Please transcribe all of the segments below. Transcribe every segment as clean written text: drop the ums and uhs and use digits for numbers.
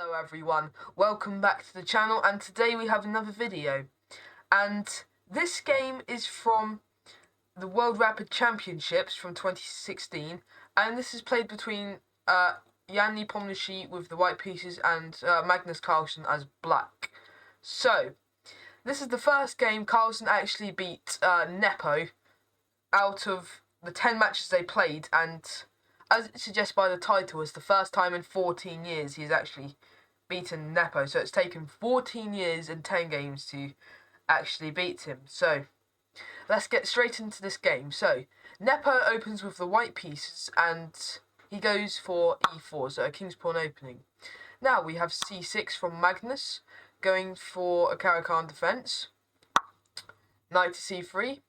Hello everyone, welcome back to the channel, and today we have another video. And this game is from the World Rapid Championships from 2016, and this is played between Nepo with the white pieces and Magnus as black. So, this is the first game Carlsen actually beat Nepo out of the 10 matches they played, and as it suggests by the title, it's the first time in 14 years he's actually beaten Nepo. So it's taken 14 years and 10 games to actually beat him. So let's get straight into this game. So Nepo opens with the white pieces and he goes for e4, so a king's pawn opening. Now we have c6 from Magnus, going for a Caro-Kann defense. Knight to c3.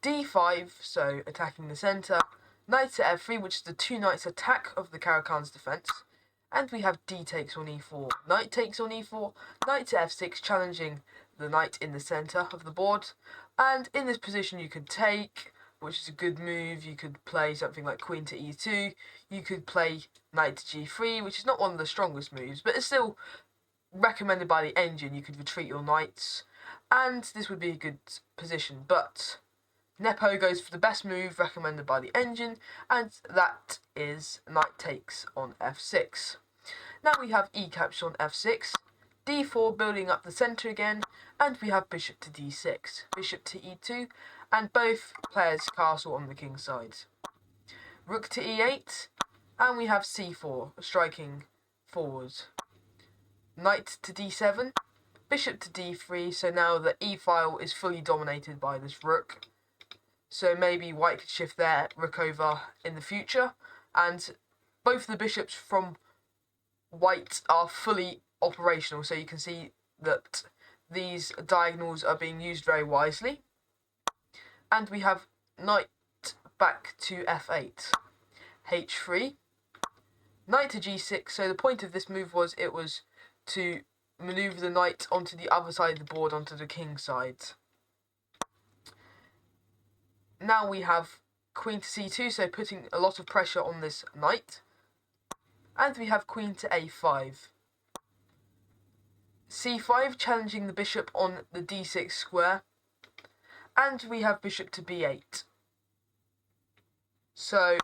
d5, so attacking the center. Knight to f3, which is the two knights attack of the Caro-Kann's defense. And we have d takes on e4. Knight takes on e4. Knight to f6, challenging the knight in the center of the board. And in this position you could take, which is a good move. You could play something like queen to e2. You could play knight to g3, which is not one of the strongest moves, but it's still recommended by the engine. You could retreat your knights, and this would be a good position. But Nepo goes for the best move recommended by the engine, and that is knight takes on f6. Now we have e capture on f6, d4 building up the centre again, and we have bishop to d6, bishop to e2, and both players castle on the king's side. Rook to e8, and we have c4 striking forward. Knight to d7, bishop to d3, so now the e file is fully dominated by this rook. So maybe white could shift their rook over in the future, and both the bishops from white are fully operational, so you can see that these diagonals are being used very wisely. And we have knight back to f8, h3, knight to g6. So the point of this move was to maneuver the knight onto the other side of the board, onto the king's side. Now we have queen to c2, so putting a lot of pressure on this knight. And we have queen to a5. c5, challenging the bishop on the d6 square. And we have bishop to b8. So,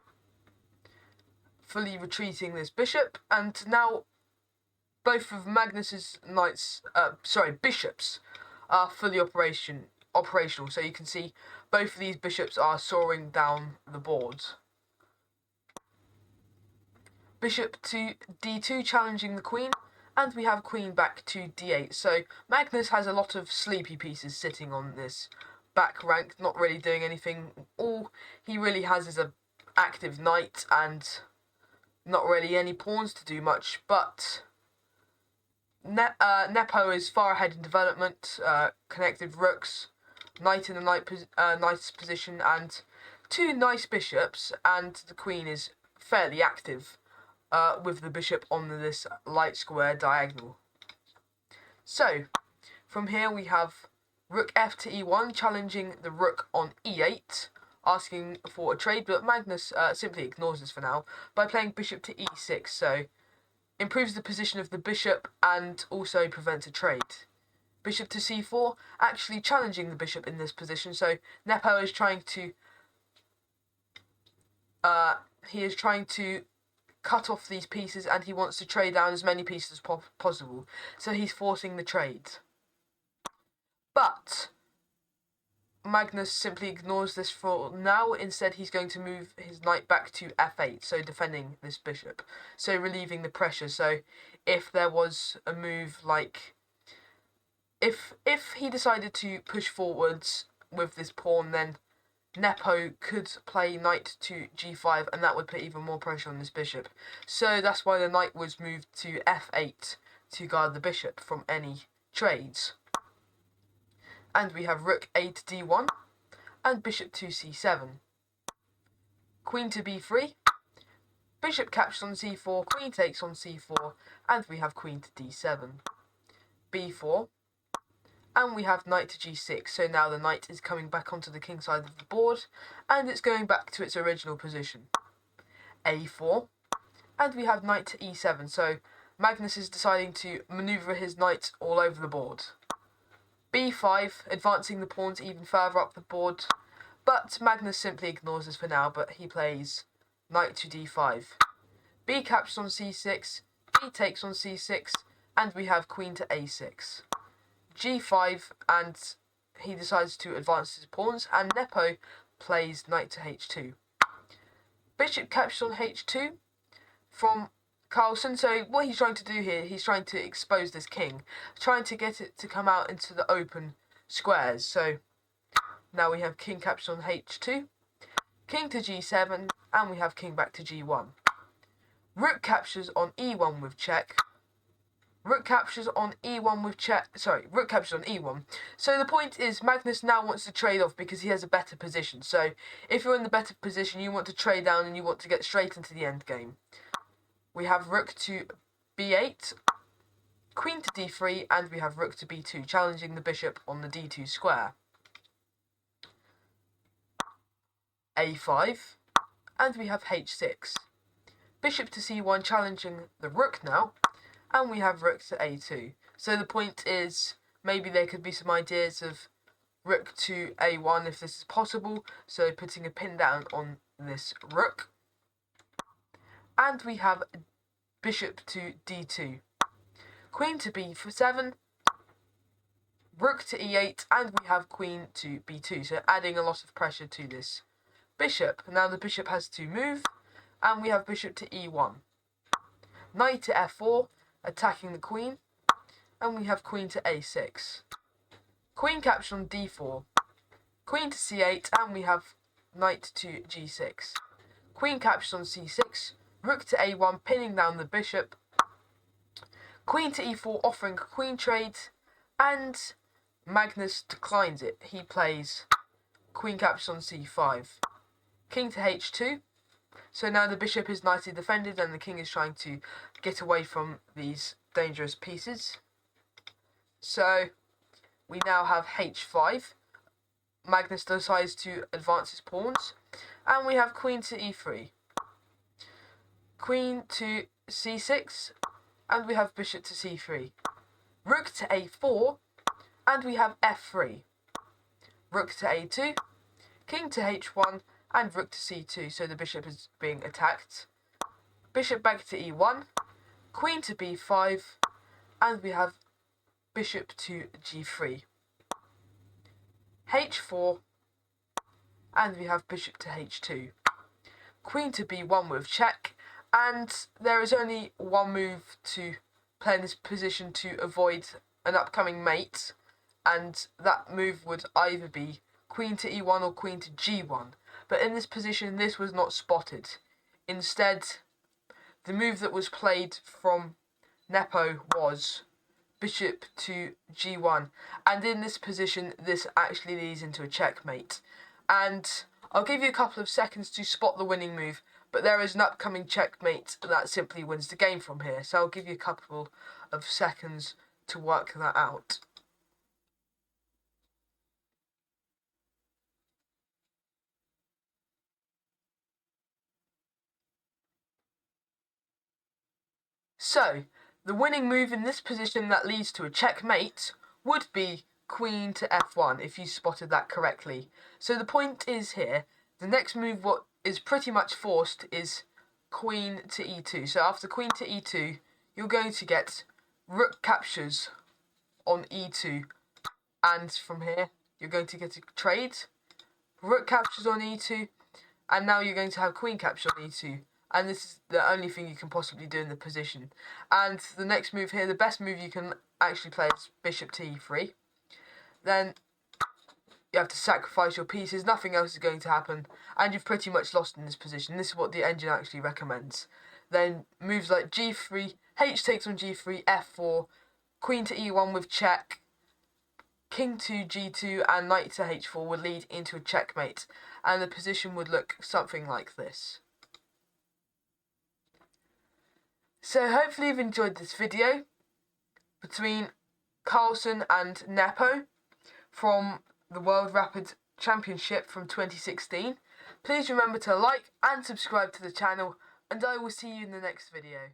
fully retreating this bishop. And now, both of Magnus's bishops are fully operational. So you can see both of these bishops are soaring down the board. Bishop to d2, challenging the queen, and we have queen back to d8. So Magnus has a lot of sleepy pieces sitting on this back rank, not really doing anything. All he really has is an active knight and not really any pawns to do much, but Nepo is far ahead in development, connected rooks, knight in the knight's position, and two nice bishops, and the queen is fairly active with the bishop on this light square diagonal. So, from here we have rook f to e1, challenging the rook on e8, asking for a trade, but Magnus simply ignores this for now by playing bishop to e6, so improves the position of the bishop and also prevents a trade. Bishop to c4, actually challenging the bishop in this position, so Nepo is trying to cut off these pieces, and he wants to trade down as many pieces as possible, so he's forcing the trade. But Magnus simply ignores this for now. Instead, he's going to move his knight back to f8, so defending this bishop, so relieving the pressure. So if there was a move like, if he decided to push forwards with this pawn, then Nepo could play knight to g5, and that would put even more pressure on this bishop. So that's why the knight was moved to f8 to guard the bishop from any trades. And we have rook a to d1, and bishop to c7. Queen to b3, bishop captures on c4, queen takes on c4, and we have queen to d7. b4, and we have knight to g6, so now the knight is coming back onto the king side of the board, and it's going back to its original position. a4, and we have knight to e7, so Magnus is deciding to manoeuvre his knight all over the board. b5, advancing the pawns even further up the board, but Magnus simply ignores this for now, but he plays knight to d5. B captures on c6, b takes on c6, and we have queen to a6. g5, and he decides to advance his pawns, and Nepo plays knight to h2. Bishop captures on h2 from Carlsen. So what he's trying to do here, he's trying to expose this king, trying to get it to come out into the open squares. So now we have king captures on h2, king to g7, and we have king back to g1. Rook captures on e1 with check. Rook captures on e1 with check. Rook captures on e1. So the point is, Magnus now wants to trade off because he has a better position. So if you're in the better position, you want to trade down and you want to get straight into the end game. We have rook to b8, queen to d3, and we have rook to b2, challenging the bishop on the d2 square. a5, and we have h6. Bishop to c1, challenging the rook now, and we have rook to a2. So the point is, maybe there could be some ideas of rook to a1 if this is possible, so putting a pin down on this rook. And we have bishop to d2, queen to b7, rook to e8, and we have queen to b2, so adding a lot of pressure to this bishop. Now the bishop has to move, and we have bishop to e1. Knight to f4, attacking the queen, and we have queen to a6. Queen capture on d4, queen to c8, and we have knight to g6. Queen captures on c6, rook to a1, pinning down the bishop. Queen to e4, offering a queen trade, and Magnus declines it. He plays queen captures on c5. King to h2. So now the bishop is nicely defended and the king is trying to get away from these dangerous pieces. So we now have h5. Magnus decides to advance his pawns. And we have queen to e3. Queen to c6. And we have bishop to c3. Rook to a4. And we have f3. Rook to a2. King to h1. And rook to c2, so the bishop is being attacked. Bishop back to e1, queen to b5, and we have bishop to g3. h4, and we have bishop to h2. Queen to b1 with check, and there is only one move to play in this position to avoid an upcoming mate, and that move would either be queen to e1 or queen to g1. But in this position, this was not spotted. Instead, the move that was played from Nepo was bishop to g1. And in this position, this actually leads into a checkmate. And I'll give you a couple of seconds to spot the winning move, but there is an upcoming checkmate that simply wins the game from here. So I'll give you a couple of seconds to work that out. So, the winning move in this position that leads to a checkmate would be queen to f1, if you spotted that correctly. So the point is here, the next move what is pretty much forced is queen to e2. So after queen to e2, you're going to get rook captures on e2. And from here, you're going to get a trade. Rook captures on e2, and now you're going to have queen capture on e2. And this is the only thing you can possibly do in the position. And the next move here, the best move you can actually play is bishop to e3. Then you have to sacrifice your pieces, nothing else is going to happen, and you've pretty much lost in this position. This is what the engine actually recommends. Then moves like g3, h takes on g3, f4, queen to e1 with check, king to g2, and knight to h4 would lead into a checkmate. And the position would look something like this. So hopefully you've enjoyed this video between Carlsen and Nepo from the World Rapid Championship from 2016. Please remember to like and subscribe to the channel, and I will see you in the next video.